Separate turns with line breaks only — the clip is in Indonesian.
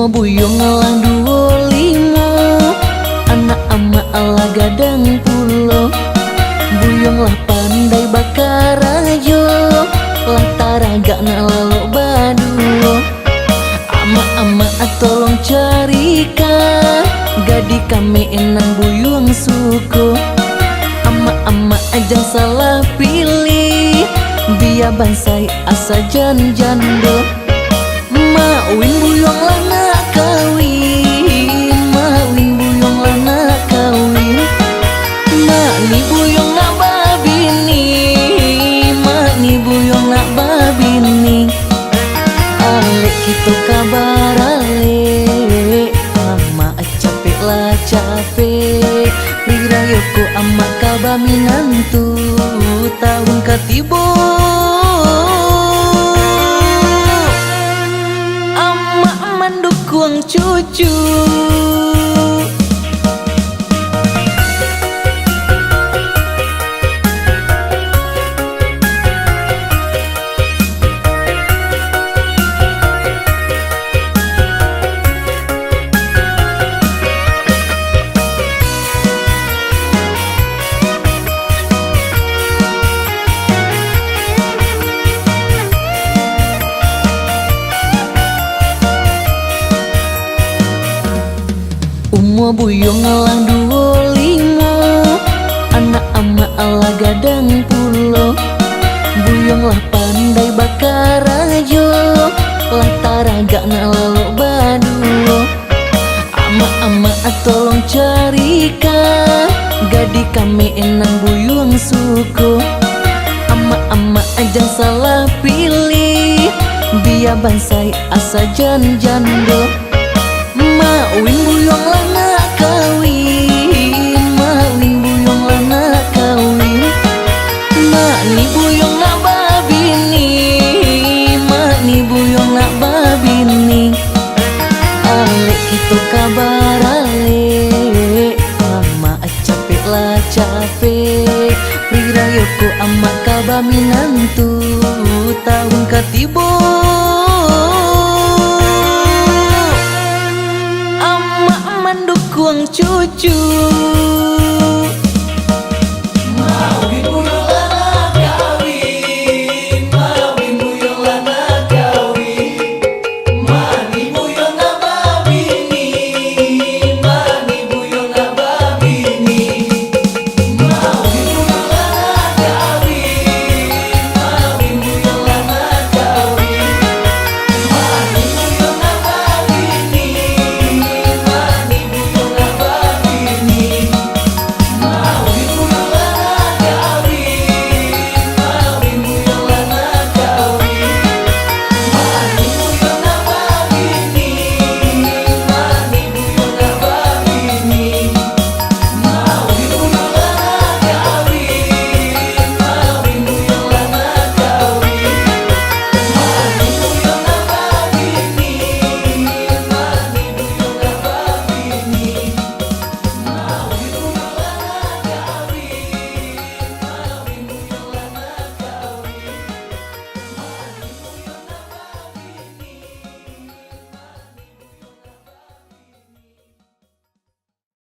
Umur buyung ngalang 25, anak ama ala gadang pulo. Buyung lah pandai bakar ajo, lah taraga na lalu baduo. Ama-ama tolong carikan gadi kami enang buyung suku. Ama-ama ajang salah pilih, biar bansai asa jando. Mawin buyung lah nak kawin, mawin buyung lah nak kawin. Mak ni buyung nak babini, mak ni buyung nak babini. Alek kita kabar alek, ama capek lah capek. Rirayoko ama kabar minantu, tahun katibo. Ama mandukung cucu. Umur buyung ngalang 25, anak ama ala gadang pulo. Buyung lah pandai bakar ajo, lah taraga na lalu baduo. Ama-ama tolong carikan gadi kami enang buyung suku. Ama-ama ajang salah pilih, biar bansai asa jando. Mawin buyung lah nak kawin, mawin buyung lah nak kawin. Mak ni buyung nak babini, mak ni buyung nak babini. Alek kita kabar alek, ama capek lah capek. Rirayoko ama kabar minantu, tahun katibo. Mendukung cucu.